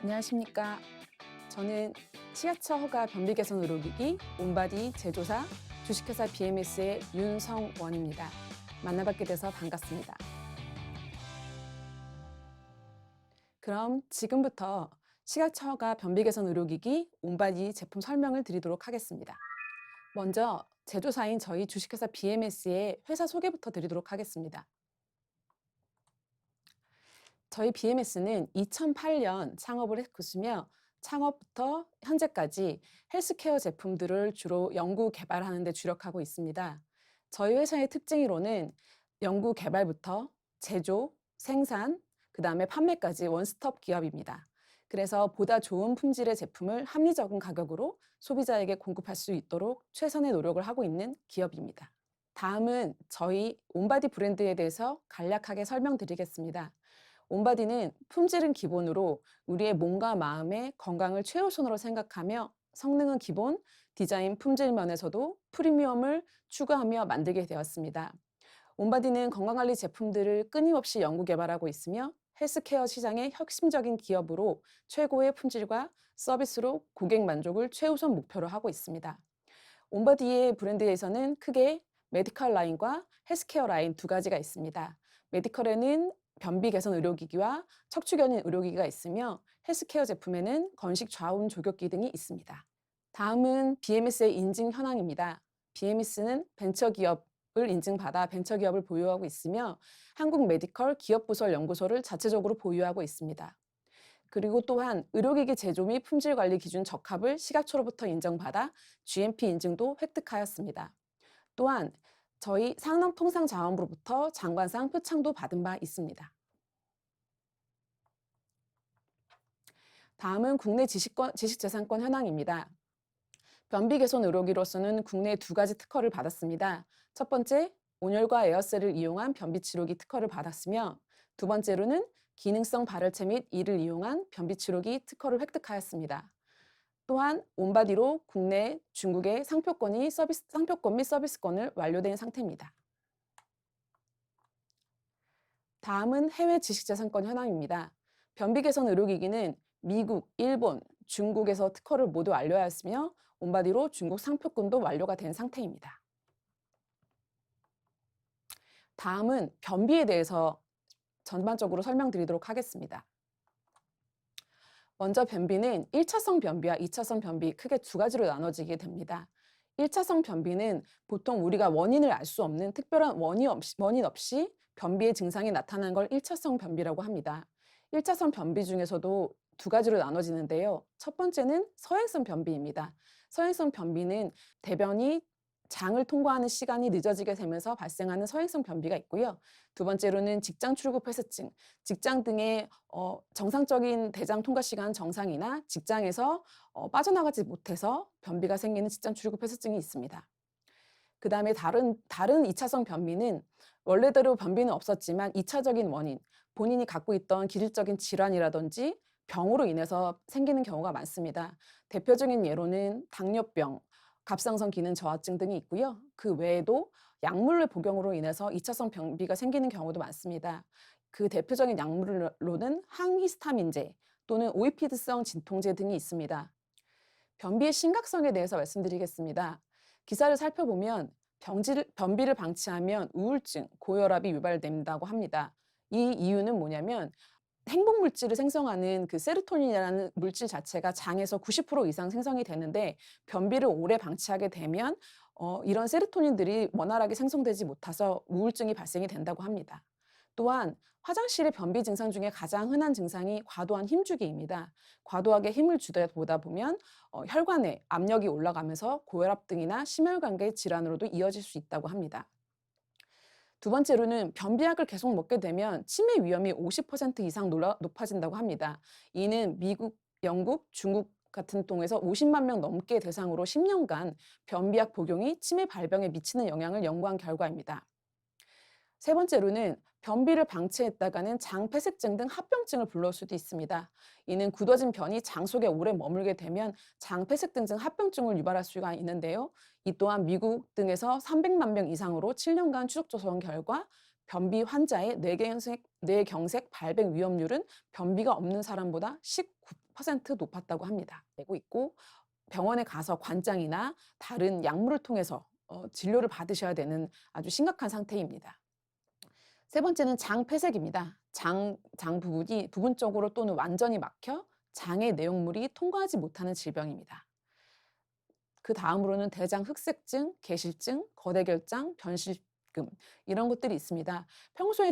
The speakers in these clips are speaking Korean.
안녕하십니까. 저는 치아처 허가 변비 개선 의료기기 온바디 제조사 주식회사 BMS의 윤성원입니다. 만나뵙게 돼서 반갑습니다. 그럼 지금부터 치아처 허가 변비 개선 의료기기 온바디 제품 설명을 드리도록 하겠습니다. 먼저 제조사인 저희 주식회사 BMS의 회사 소개부터 드리도록 하겠습니다. 저희 BMS는 2008년 창업을 했으며 창업부터 현재까지 헬스케어 제품들을 주로 연구 개발하는 데 주력하고 있습니다. 저희 회사의 특징으로는 연구 개발부터 제조, 생산, 그다음에 판매까지 원스톱 기업입니다. 그래서 보다 좋은 품질의 제품을 합리적인 가격으로 소비자에게 공급할 수 있도록 최선의 노력을 하고 있는 기업입니다. 다음은 저희 온바디 브랜드에 대해서 간략하게 설명드리겠습니다. 온바디는 품질은 기본으로 우리의 몸과 마음의 건강을 최우선으로 생각하며 성능은 기본, 디자인 품질 면에서도 프리미엄을 추구하며 만들게 되었습니다. 온바디는 건강관리 제품들을 끊임없이 연구 개발하고 있으며 헬스케어 시장의 혁신적인 기업으로 최고의 품질과 서비스로 고객 만족을 최우선 목표로 하고 있습니다. 온바디의 브랜드에서는 크게 메디컬 라인과 헬스케어 라인 두 가지가 있습니다. 메디컬에는 변비 개선 의료기기와 척추 견인 의료기기가 있으며 헬스케어 제품에는 건식 좌운 조격기 등이 있습니다. 다음은 BMS의 인증 현황입니다. BMS는 벤처기업을 인증받아 벤처기업을 보유하고 있으며 한국 메디컬 기업부설 연구소를 자체적으로 보유하고 있습니다. 그리고 또한 의료기기 제조 및 품질관리 기준 적합을 식약처로부터 인정받아 GMP 인증도 획득하였습니다. 또한 저희 산업통상자원부로부터 장관상 표창도 받은 바 있습니다. 다음은 국내 지식재산권 현황입니다. 변비 개선 의료기로서는 국내 두 가지 특허를 받았습니다. 첫 번째, 온열과 에어셀을 이용한 변비 치료기 특허를 받았으며 두 번째로는 기능성 발열체 및 이를 이용한 변비 치료기 특허를 획득하였습니다. 또한 온바디로 국내, 중국의 상표권 및 서비스권을 완료된 상태입니다. 다음은 해외 지식재산권 현황입니다. 변비 개선 의료기기는 미국, 일본, 중국에서 특허를 모두 완료하였으며 온바디로 중국 상표권도 완료가 된 상태입니다. 다음은 변비에 대해서 전반적으로 설명드리도록 하겠습니다. 먼저 변비는 1차성 변비와 2차성 변비 크게 두 가지로 나눠지게 됩니다. 1차성 변비는 보통 우리가 원인을 알 수 없는 특별한 원인 없이 변비의 증상이 나타난 걸 1차성 변비라고 합니다. 1차성 변비 중에서도 두 가지로 나눠지는데요. 첫 번째는 서행성 변비입니다. 서행성 변비는 대변이 장을 통과하는 시간이 늦어지게 되면서 발생하는 서행성 변비가 있고요. 두 번째로는 직장 출국 폐쇄증, 직장 등의 정상적인 대장 통과 시간 정상이나 직장에서 빠져나가지 못해서 변비가 생기는 직장 출국 폐쇄증이 있습니다. 그 다음에 다른 2차성 변비는 원래대로 변비는 없었지만 2차적인 원인, 본인이 갖고 있던 기질적인 질환이라든지 병으로 인해서 생기는 경우가 많습니다. 대표적인 예로는 당뇨병, 갑상선 기능 저하증 등이 있고요. 그 외에도 약물의 복용으로 인해서 2차성 변비가 생기는 경우도 많습니다. 그 대표적인 약물로는 항히스타민제 또는 오이피드성 진통제 등이 있습니다. 변비의 심각성에 대해서 말씀드리겠습니다. 기사를 살펴보면 변비를 방치하면 우울증, 고혈압이 유발된다고 합니다. 이 이유는 뭐냐면 행복물질을 생성하는 그 세로토닌이라는 물질 자체가 장에서 90% 이상 생성이 되는데 변비를 오래 방치하게 되면 이런 세로토닌들이 원활하게 생성되지 못해서 우울증이 발생이 된다고 합니다. 또한 화장실의 변비 증상 중에 가장 흔한 증상이 과도한 힘주기입니다. 과도하게 힘을 주다 보다 보면 혈관에 압력이 올라가면서 고혈압 등이나 심혈관계 질환으로도 이어질 수 있다고 합니다. 두 번째로는 변비약을 계속 먹게 되면 치매 위험이 50% 이상 높아진다고 합니다. 이는 미국, 영국, 중국 같은 동에서 50만 명 넘게 대상으로 10년간 변비약 복용이 치매 발병에 미치는 영향을 연구한 결과입니다. 세 번째로는 변비를 방치했다가는 장폐색증 등 합병증을 불러올 수도 있습니다. 이는 굳어진 변이 장 속에 오래 머물게 되면 장폐색증 등 합병증을 유발할 수가 있는데요. 이 또한 미국 등에서 300만 명 이상으로 7년간 추적 조사한 결과 변비 환자의 뇌경색 발병 위험률은 변비가 없는 사람보다 50% 높았다고 합니다. 되고 있고 병원에 가서 관장이나 다른 약물을 통해서 진료를 받으셔야 되는 아주 심각한 상태입니다. 세 번째는 장 폐색입니다. 장 부분이 부분적으로 또는 완전히 막혀 장의 내용물이 통과하지 못하는 질병입니다. 그 다음으로는 대장 흑색증, 개실증, 거대결장, 변실금 이런 것들이 있습니다. 평소에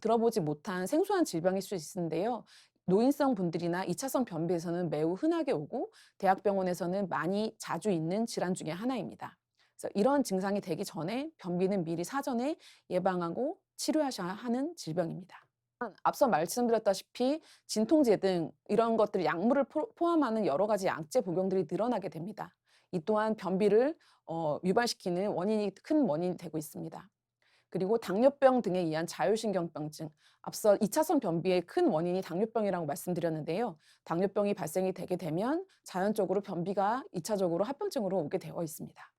들어보지 못한 생소한 질병일 수 있는데요. 노인성 분들이나 2차성 변비에서는 매우 흔하게 오고 대학병원에서는 많이 자주 있는 질환 중에 하나입니다. 그래서 이런 증상이 되기 전에 변비는 미리 사전에 예방하고 치료하셔야 하는 질병입니다. 앞서 말씀드렸다시피 진통제 등 이런 것들 약물을 포함하는 여러 가지 약제 복용들이 늘어나게 됩니다. 이 또한 변비를 유발시키는 큰 원인이 되고 있습니다. 그리고 당뇨병 등에 의한 자율신경병증, 앞서 2차성 변비의 큰 원인이 당뇨병이라고 말씀드렸는데요. 당뇨병이 발생이 되게 되면 자연적으로 변비가 2차적으로 합병증으로 오게 되어 있습니다.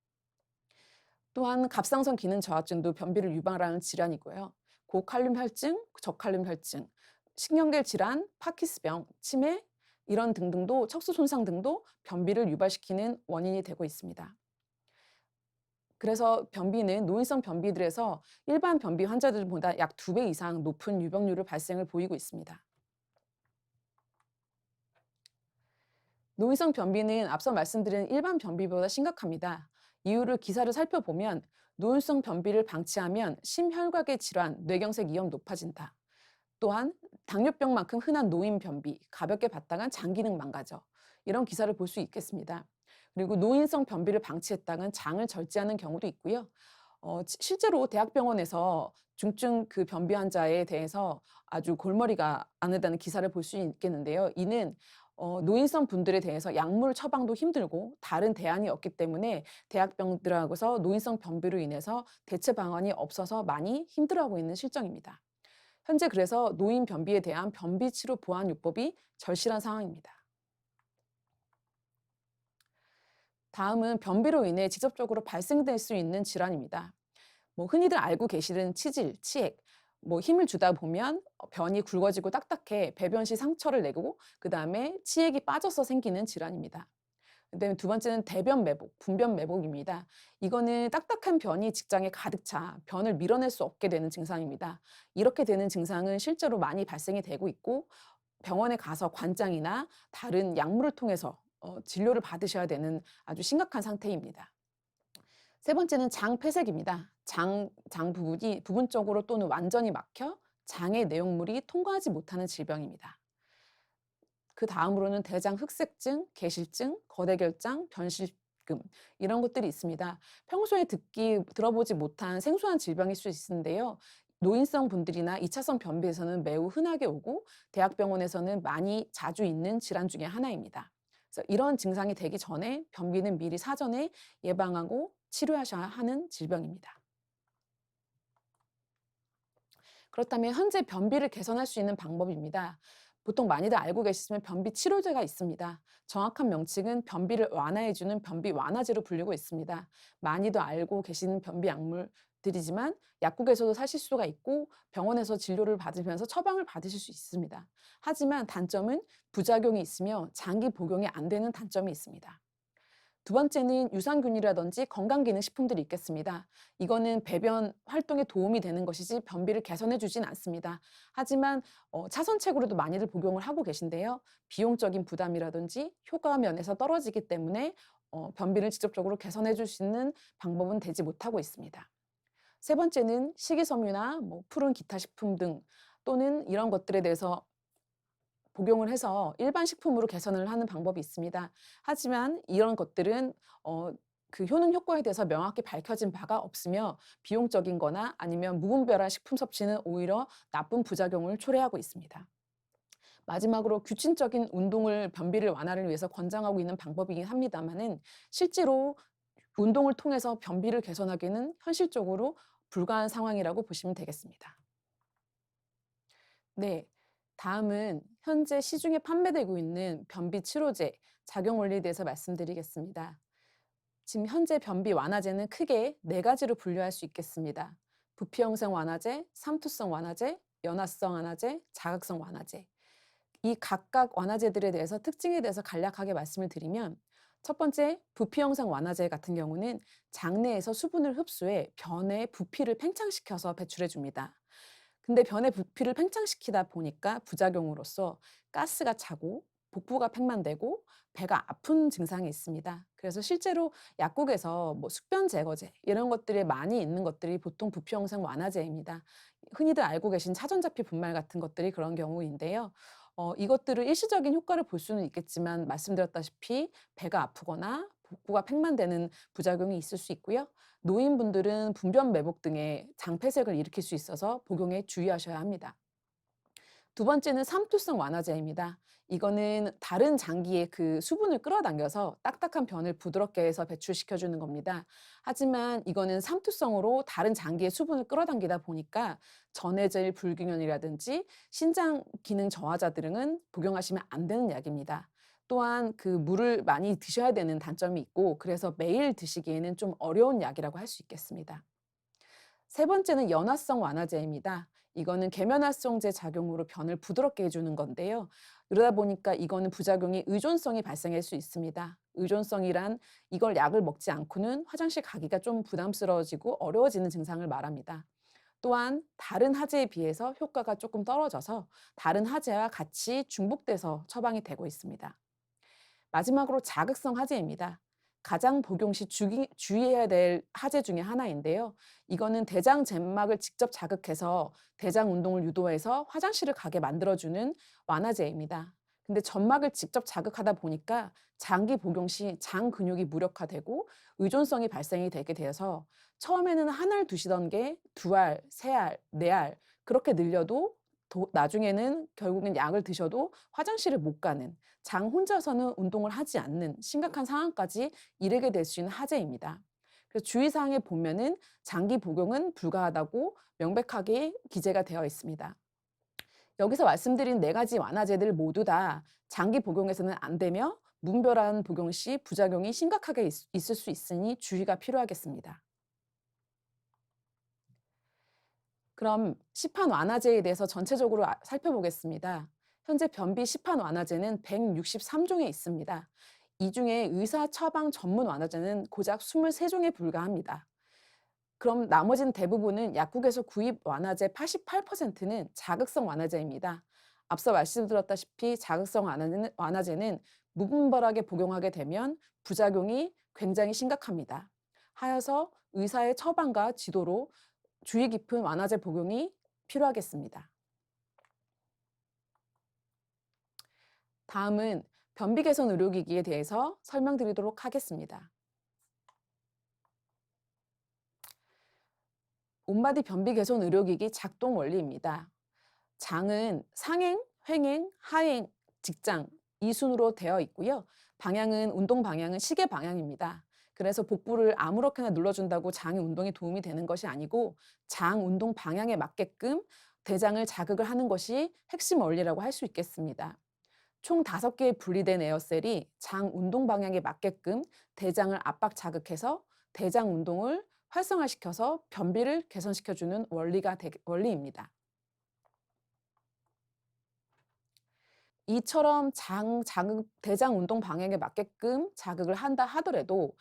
또한 갑상선 기능 저하증도 변비를 유발하는 질환이고요. 고칼륨 혈증, 저칼륨 혈증, 신경계 질환, 파키스병, 치매 이런 등등도 척수 손상 등도 변비를 유발시키는 원인이 되고 있습니다. 그래서 변비는 노인성 변비들에서 일반 변비 환자들보다 약 2배 이상 높은 유병률을 발생을 보이고 있습니다. 노인성 변비는 앞서 말씀드린 일반 변비보다 심각합니다. 이유를 기사를 살펴보면 노인성 변비를 방치하면 심혈관계 질환, 뇌경색 위험 높아진다. 또한 당뇨병만큼 흔한 노인 변비, 가볍게 봤다간 장 기능 망가져. 이런 기사를 볼 수 있겠습니다. 그리고 노인성 변비를 방치했다간 장을 절제하는 경우도 있고요. 실제로 대학병원에서 중증 그 변비 환자에 대해서 아주 골머리가 아르다는 기사를 볼 수 있겠는데요. 이는 노인성 분들에 대해서 약물 처방도 힘들고 다른 대안이 없기 때문에 대학병들하고서 노인성 변비로 인해서 대체 방안이 없어서 많이 힘들어하고 있는 실정입니다. 현재 그래서 노인 변비에 대한 변비 치료 보완 요법이 절실한 상황입니다. 다음은 변비로 인해 직접적으로 발생될 수 있는 질환입니다. 흔히들 알고 계시는 치질, 치액, 힘을 주다 보면 변이 굵어지고 딱딱해 배변 시 상처를 내고 그 다음에 치액이 빠져서 생기는 질환입니다. 그다음에 두 번째는 대변 매복, 분변 매복입니다. 이거는 딱딱한 변이 직장에 가득 차 변을 밀어낼 수 없게 되는 증상입니다. 이렇게 되는 증상은 실제로 많이 발생이 되고 있고 병원에 가서 관장이나 다른 약물을 통해서 진료를 받으셔야 되는 아주 심각한 상태입니다. 세 번째는 장 폐색입니다. 장 부분이 부분적으로 또는 완전히 막혀 장의 내용물이 통과하지 못하는 질병입니다. 그 다음으로는 대장 흑색증, 개실증, 거대결장, 변실금 이런 것들이 있습니다. 평소에 들어보지 못한 생소한 질병일 수 있는데요. 노인성 분들이나 2차성 변비에서는 매우 흔하게 오고 대학병원에서는 많이 자주 있는 질환 중에 하나입니다. 그래서 이런 증상이 되기 전에 변비는 미리 사전에 예방하고 치료하셔야 하는 질병입니다. 그렇다면 현재 변비를 개선할 수 있는 방법입니다. 보통 많이들 알고 계시지만 변비 치료제가 있습니다. 정확한 명칭은 변비를 완화해주는 변비 완화제로 불리고 있습니다. 많이도 알고 계시는 변비 약물들이지만 약국에서도 사실 수가 있고 병원에서 진료를 받으면서 처방을 받으실 수 있습니다. 하지만 단점은 부작용이 있으며 장기 복용이 안 되는 단점이 있습니다. 두 번째는 유산균이라든지 건강기능식품들이 있겠습니다. 이거는 배변 활동에 도움이 되는 것이지 변비를 개선해 주진 않습니다. 하지만 차선책으로도 많이들 복용을 하고 계신데요. 비용적인 부담이라든지 효과 면에서 떨어지기 때문에 변비를 직접적으로 개선해 줄 수 있는 방법은 되지 못하고 있습니다. 세 번째는 식이섬유나 푸른 기타 식품 등 또는 이런 것들에 대해서 복용을 해서 일반 식품으로 개선을 하는 방법이 있습니다. 하지만 이런 것들은 그 효능 효과에 대해서 명확히 밝혀진 바가 없으며 비용적인 거나 아니면 무분별한 식품 섭취는 오히려 나쁜 부작용을 초래하고 있습니다. 마지막으로 규칙적인 운동을 변비를 완화를 위해서 권장하고 있는 방법이긴 합니다만은 실제로 운동을 통해서 변비를 개선하기는 현실적으로 불가한 상황이라고 보시면 되겠습니다. 네. 다음은 현재 시중에 판매되고 있는 변비 치료제 작용 원리에 대해서 말씀드리겠습니다. 지금 현재 변비 완화제는 크게 4가지로 분류할 수 있겠습니다. 부피형성 완화제, 삼투성 완화제, 연화성 완화제, 자극성 완화제. 이 각각 완화제들에 대해서 특징에 대해서 간략하게 말씀을 드리면 첫 번째, 부피 형성 완화제 같은 경우는 장내에서 수분을 흡수해 변의 부피를 팽창시켜서 배출해 줍니다. 근데 변의 부피를 팽창시키다 보니까 부작용으로서 가스가 차고 복부가 팽만되고 배가 아픈 증상이 있습니다. 그래서 실제로 약국에서 뭐 숙변 제거제 이런 것들이 많이 있는 것들이 보통 부피 형성 완화제입니다. 흔히들 알고 계신 차전자피 분말 같은 것들이 그런 경우인데요. 이것들을 일시적인 효과를 볼 수는 있겠지만 말씀드렸다시피 배가 아프거나 복부가 팽만되는 부작용이 있을 수 있고요. 노인분들은 분변 매복 등의 장폐색을 일으킬 수 있어서 복용에 주의하셔야 합니다. 두 번째는 삼투성 완화제입니다. 이거는 다른 장기의 그 수분을 끌어당겨서 딱딱한 변을 부드럽게 해서 배출시켜 주는 겁니다. 하지만 이거는 삼투성으로 다른 장기의 수분을 끌어당기다 보니까 전해질 불균형이라든지 신장 기능 저하자 등은 복용하시면 안 되는 약입니다. 또한 그 물을 많이 드셔야 되는 단점이 있고 그래서 매일 드시기에는 좀 어려운 약이라고 할 수 있겠습니다. 세 번째는 연화성 완화제입니다. 이거는 계면활성제 작용으로 변을 부드럽게 해주는 건데요. 그러다 보니까 이거는 부작용이 의존성이 발생할 수 있습니다. 의존성이란 이걸 약을 먹지 않고는 화장실 가기가 좀 부담스러워지고 어려워지는 증상을 말합니다. 또한 다른 하제에 비해서 효과가 조금 떨어져서 다른 하제와 같이 중복돼서 처방이 되고 있습니다. 마지막으로 자극성 하제입니다. 가장 복용 시 주의해야 될 하제 중에 하나인데요. 이거는 대장 점막을 직접 자극해서 대장 운동을 유도해서 화장실을 가게 만들어주는 완화제입니다. 근데 점막을 직접 자극하다 보니까 장기 복용 시 장 근육이 무력화되고 의존성이 발생이 되게 되어서 처음에는 한 알 두시던 게 두 알, 세 알, 네 알 그렇게 늘려도 나중에는 결국엔 약을 드셔도 화장실을 못 가는 장 혼자서는 운동을 하지 않는 심각한 상황까지 이르게 될 수 있는 하재입니다. 그래서 주의사항에 보면은 장기 복용은 불가하다고 명백하게 기재가 되어 있습니다. 여기서 말씀드린 네 가지 완화제들 모두 다 장기 복용에서는 안 되며 무분별한 복용 시 부작용이 심각하게 있을 수 있으니 주의가 필요하겠습니다. 그럼 시판 완화제에 대해서 전체적으로 살펴보겠습니다. 현재 변비 시판 완화제는 163종에 있습니다. 이 중에 의사 처방 전문 완화제는 고작 23종에 불과합니다. 그럼 나머지는 대부분은 약국에서 구입 완화제 88%는 자극성 완화제입니다. 앞서 말씀드렸다시피 자극성 완화제는 무분별하게 복용하게 되면 부작용이 굉장히 심각합니다. 하여서 의사의 처방과 지도로 주의 깊은 완화제 복용이 필요하겠습니다. 다음은 변비 개선 의료기기에 대해서 설명드리도록 하겠습니다. 온바디 변비 개선 의료기기 작동 원리입니다. 장은 상행, 횡행, 하행, 직장 이 순으로 되어 있고요. 운동 방향은 시계 방향입니다. 그래서 복부를 아무렇게나 눌러준다고 장의 운동에 도움이 되는 것이 아니고 장 운동 방향에 맞게끔 대장을 자극을 하는 것이 핵심 원리라고 할 수 있겠습니다. 총 5개의 분리된 에어셀이 장 운동 방향에 맞게끔 대장을 압박 자극해서 대장 운동을 활성화시켜서 변비를 개선시켜주는 원리입니다. 이처럼 대장 운동 방향에 맞게끔 자극을 한다 하더라도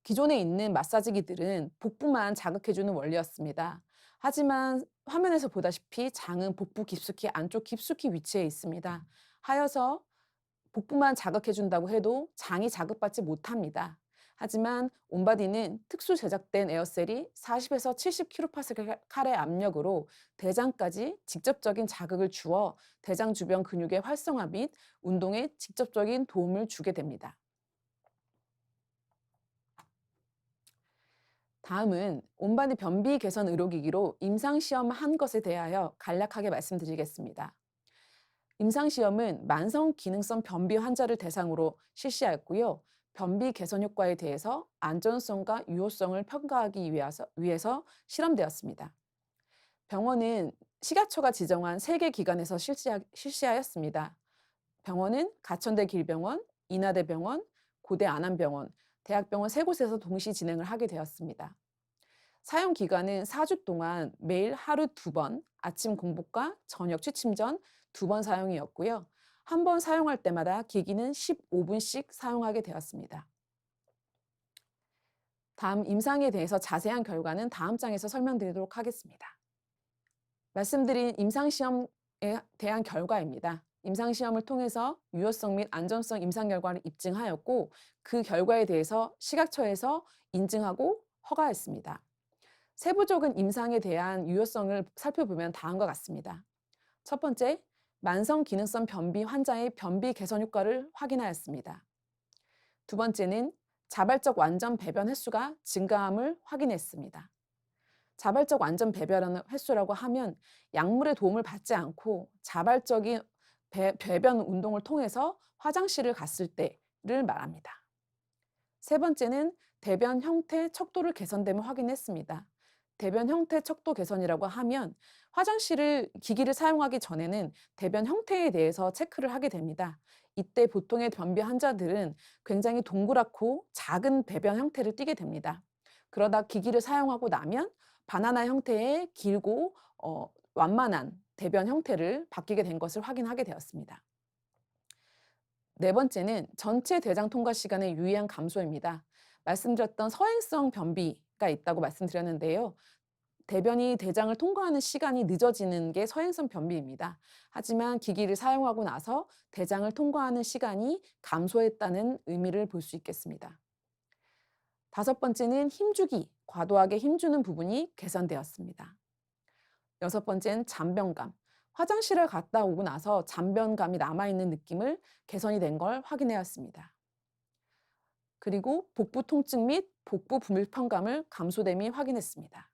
기존에 있는 마사지기들은 복부만 자극해주는 원리였습니다. 하지만 화면에서 보다시피 장은 복부 깊숙이 안쪽 깊숙이 위치해 있습니다. 하여서 복부만 자극해준다고 해도 장이 자극받지 못합니다. 하지만 온바디는 특수 제작된 에어셀이 40에서 70kPa의 압력으로 대장까지 직접적인 자극을 주어 대장 주변 근육의 활성화 및 운동에 직접적인 도움을 주게 됩니다. 다음은 온바디 변비 개선 의료기기로 임상시험한 것에 대하여 간략하게 말씀드리겠습니다. 임상시험은 만성 기능성 변비 환자를 대상으로 실시하였고요. 변비 개선 효과에 대해서 안전성과 유효성을 평가하기 위해서 실험되었습니다. 병원은 식약처가 지정한 3개 기관에서 실시하였습니다. 병원은 가천대 길병원, 인하대병원, 고대 안암병원, 대학병원 3곳에서 동시 진행을 하게 되었습니다. 사용 기간은 4주 동안 매일 하루 2번, 아침 공복과 저녁 취침 전 2번 사용이었고요. 한 번 사용할 때마다 기기는 15분씩 사용하게 되었습니다. 다음 임상에 대해서 자세한 결과는 다음 장에서 설명드리도록 하겠습니다. 말씀드린 임상시험에 대한 결과입니다. 임상시험을 통해서 유효성 및 안전성 임상 결과를 입증하였고 그 결과에 대해서 식약처에서 인증하고 허가했습니다. 세부적인 임상에 대한 유효성을 살펴보면 다음과 같습니다. 첫 번째, 만성기능성 변비 환자의 변비 개선 효과를 확인하였습니다. 두 번째는 자발적 완전 배변 횟수가 증가함을 확인했습니다. 자발적 완전 배변 횟수라고 하면 약물의 도움을 받지 않고 자발적인 배변 운동을 통해서 화장실을 갔을 때를 말합니다. 세 번째는 대변 형태 척도를 개선됨을 확인했습니다. 대변 형태 척도 개선이라고 하면 화장실을 기기를 사용하기 전에는 대변 형태에 대해서 체크를 하게 됩니다. 이때 보통의 변비 환자들은 굉장히 동그랗고 작은 배변 형태를 띠게 됩니다. 그러다 기기를 사용하고 나면 바나나 형태의 길고 완만한 대변 형태를 바뀌게 된 것을 확인하게 되었습니다. 네 번째는 전체 대장 통과 시간의 유의한 감소입니다. 말씀드렸던 서행성 변비가 있다고 말씀드렸는데요. 대변이 대장을 통과하는 시간이 늦어지는 게 서행성 변비입니다. 하지만 기기를 사용하고 나서 대장을 통과하는 시간이 감소했다는 의미를 볼 수 있겠습니다. 다섯 번째는 힘주기, 과도하게 힘주는 부분이 개선되었습니다. 여섯 번째는 잔변감. 화장실을 갔다 오고 나서 잔변감이 남아있는 느낌을 개선이 된 걸 확인하였습니다. 그리고 복부 통증 및 복부 불편감을 감소됨이 확인했습니다.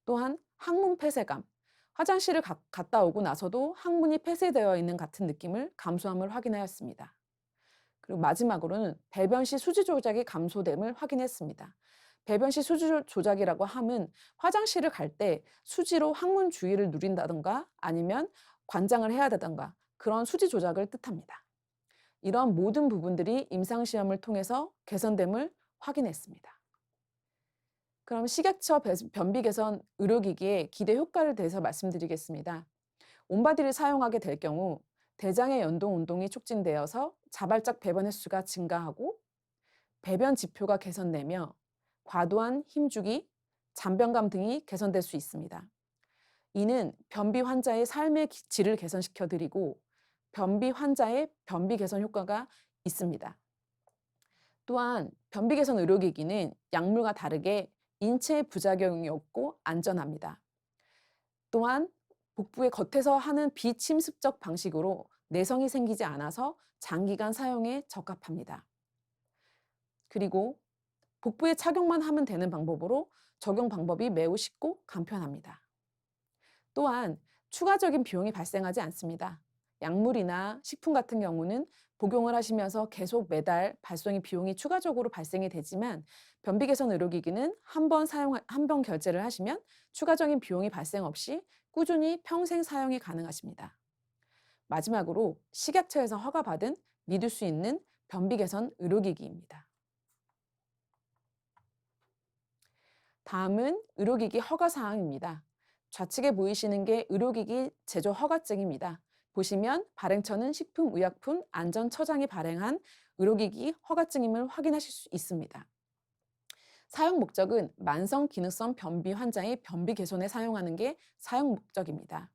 또한 항문 폐쇄감. 화장실을 갔다 오고 나서도 항문이 폐쇄되어 있는 같은 느낌을 감소함을 확인하였습니다. 그리고 마지막으로는 배변 시 수지 조작이 감소됨을 확인했습니다. 배변 시 수지 조작이라고 함은 화장실을 갈 때 수지로 항문 주위를 누린다던가 아니면 관장을 해야 되던가 그런 수지 조작을 뜻합니다. 이런 모든 부분들이 임상시험을 통해서 개선됨을 확인했습니다. 그럼 식약처 변비 개선 의료기기의 기대 효과를 대해서 말씀드리겠습니다. 온바디를 사용하게 될 경우 대장의 연동 운동이 촉진되어서 자발적 배변 횟수가 증가하고 배변 지표가 개선되며 과도한 힘주기, 잔변감 등이 개선될 수 있습니다. 이는 변비 환자의 삶의 질을 개선시켜 드리고 변비 환자의 변비 개선 효과가 있습니다. 또한 변비 개선 의료기기는 약물과 다르게 인체 부작용이 없고 안전합니다. 또한 복부의 겉에서 하는 비침습적 방식으로 내성이 생기지 않아서 장기간 사용에 적합합니다. 그리고 복부에 착용만 하면 되는 방법으로 적용 방법이 매우 쉽고 간편합니다. 또한 추가적인 비용이 발생하지 않습니다. 약물이나 식품 같은 경우는 복용을 하시면서 계속 매달 발송이 비용이 추가적으로 발생이 되지만 변비 개선 의료기기는 한 번 결제를 하시면 추가적인 비용이 발생 없이 꾸준히 평생 사용이 가능하십니다. 마지막으로 식약처에서 허가받은 믿을 수 있는 변비 개선 의료기기입니다. 다음은 의료기기 허가사항입니다. 좌측에 보이시는 게 의료기기 제조 허가증입니다. 보시면 발행처는 식품의약품안전처장이 발행한 의료기기 허가증임을 확인하실 수 있습니다. 사용 목적은 만성기능성 변비 환자의 변비 개선에 사용하는 게 사용 목적입니다.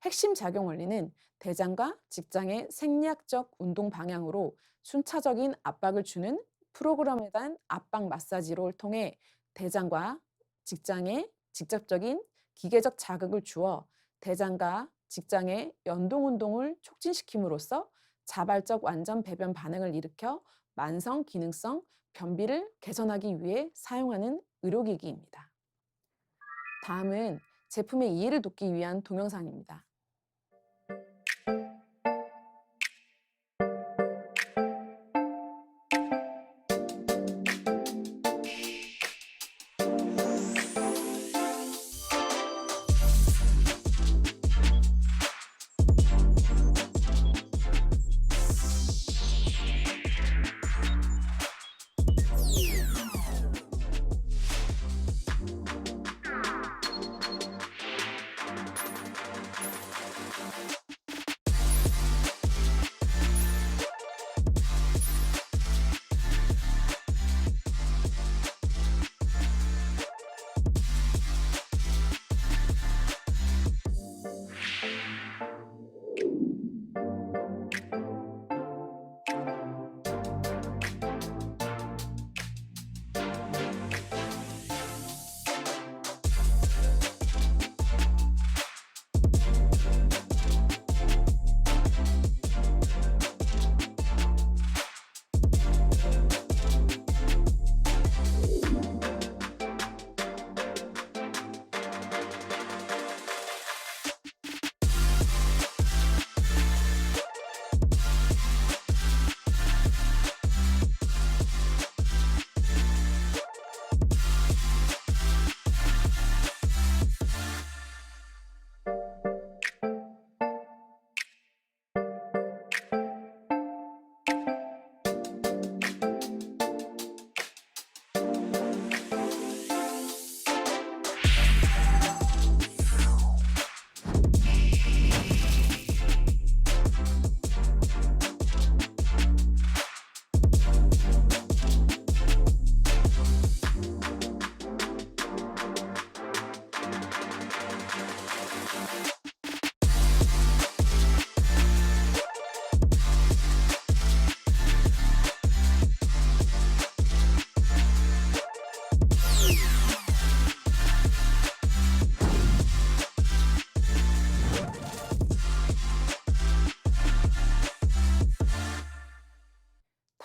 핵심 작용 원리는 대장과 직장의 생리학적 운동 방향으로 순차적인 압박을 주는 프로그램에 대한 압박 마사지를 통해 대장과 직장에 직접적인 기계적 자극을 주어 대장과 직장의 연동 운동을 촉진시킴으로써 자발적 완전 배변 반응을 일으켜 만성 기능성 변비를 개선하기 위해 사용하는 의료기기입니다. 다음은 제품의 이해를 돕기 위한 동영상입니다.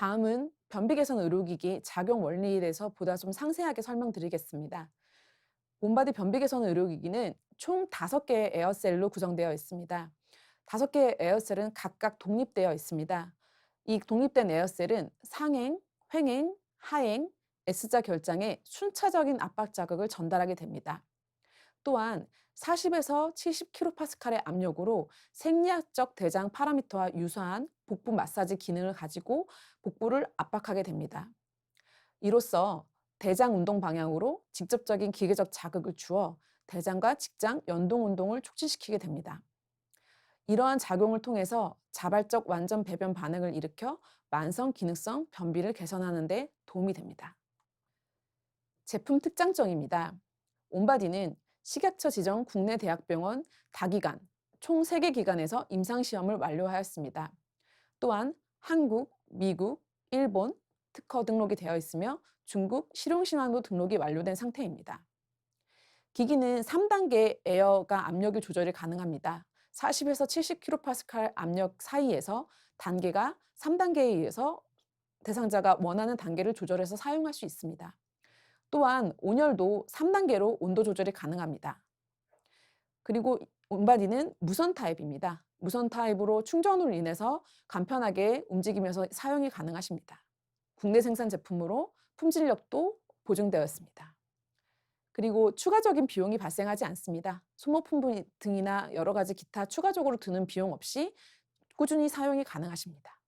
다음은 변비 개선 의료기기 작용 원리에 대해서 보다 좀 상세하게 설명드리겠습니다. 온바디 변비 개선 의료기기는 총 5개의 에어셀로 구성되어 있습니다. 5개의 에어셀은 각각 독립되어 있습니다. 이 독립된 에어셀은 상행, 횡행, 하행, S자 결장에 순차적인 압박 자극을 전달하게 됩니다. 또한 40에서 70kPa의 압력으로 생리학적 대장 파라미터와 유사한 복부 마사지 기능을 가지고 복부를 압박하게 됩니다. 이로써 대장 운동 방향으로 직접적인 기계적 자극을 주어 대장과 직장 연동 운동을 촉진시키게 됩니다. 이러한 작용을 통해서 자발적 완전 배변 반응을 일으켜 만성 기능성 변비를 개선하는 데 도움이 됩니다. 제품 특장점입니다. 온바디는 식약처 지정 국내 대학병원 다기관 총 3개 기관에서 임상시험을 완료하였습니다. 또한 한국, 미국, 일본 특허 등록이 되어 있으며 중국 실용신안도 등록이 완료된 상태입니다. 기기는 3단계 에어가 압력의 조절이 가능합니다. 40에서 70kPa 압력 사이에서 단계가 3단계에 의해서 대상자가 원하는 단계를 조절해서 사용할 수 있습니다. 또한 온열도 3단계로 온도 조절이 가능합니다. 그리고 온바디는 무선 타입입니다. 무선 타입으로 충전으로 인해서 간편하게 움직이면서 사용이 가능하십니다. 국내 생산 제품으로 품질력도 보증되어 있습니다. 그리고 추가적인 비용이 발생하지 않습니다. 소모품 등이나 여러 가지 기타 추가적으로 드는 비용 없이 꾸준히 사용이 가능하십니다.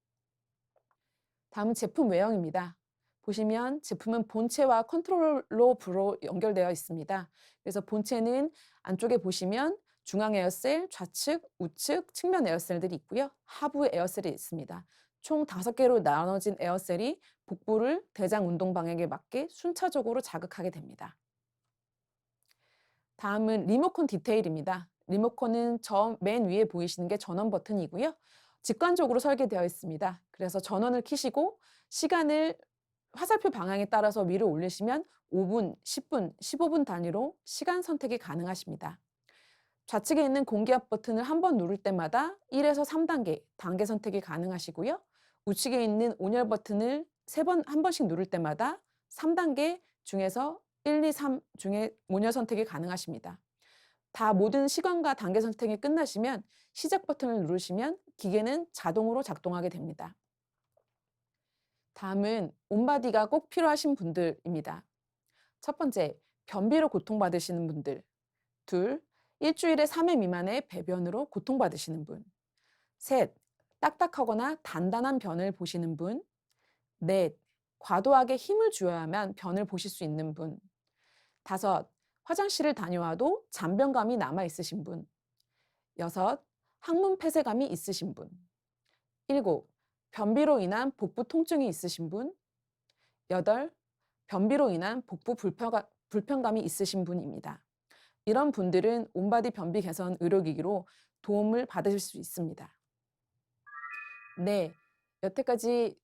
다음은 제품 외형입니다. 보시면 제품은 본체와 컨트롤러 부로 연결되어 있습니다. 그래서 본체는 안쪽에 보시면 중앙 에어셀, 좌측, 우측, 측면 에어셀들이 있고요. 하부 에어셀이 있습니다. 총 5개로 나눠진 에어셀이 복부를 대장 운동 방향에 맞게 순차적으로 자극하게 됩니다. 다음은 리모컨 디테일입니다. 리모컨은 맨 위에 보이시는 게 전원 버튼이고요. 직관적으로 설계되어 있습니다. 그래서 전원을 켜시고 시간을 화살표 방향에 따라서 위로 올리시면 5분, 10분, 15분 단위로 시간 선택이 가능하십니다. 좌측에 있는 공기압 버튼을 한 번 누를 때마다 1에서 3단계 단계 선택이 가능하시고요. 우측에 있는 온열 버튼을 한 번씩 누를 때마다 3단계 중에서 1, 2, 3 중에 온열 선택이 가능하십니다. 다 모든 시간과 단계 선택이 끝나시면 시작 버튼을 누르시면 기계는 자동으로 작동하게 됩니다. 다음은 온바디가 꼭 필요하신 분들입니다. 첫 번째, 변비로 고통받으시는 분들. 둘, 일주일에 3회 미만의 배변으로 고통받으시는 분. 셋, 딱딱하거나 단단한 변을 보시는 분. 넷, 과도하게 힘을 주어야만 변을 보실 수 있는 분. 다섯, 화장실을 다녀와도 잔변감이 남아있으신 분. 여섯, 항문 폐쇄감이 있으신 분. 일곱, 변비로 인한 복부 통증이 있으신 분. 8. 변비로 인한 복부 불편감이 있으신 분입니다. 이런 분들은 온바디 변비 개선 의료기기로 도움을 받으실 수 있습니다. 네, 여태까지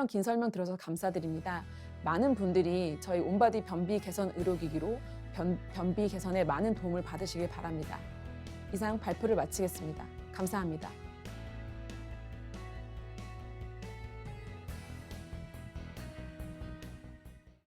긴 설명 들어서 감사드립니다. 많은 분들이 저희 온바디 변비 개선 의료기기로 변비 개선에 많은 도움을 받으시길 바랍니다. 이상 발표를 마치겠습니다. 감사합니다.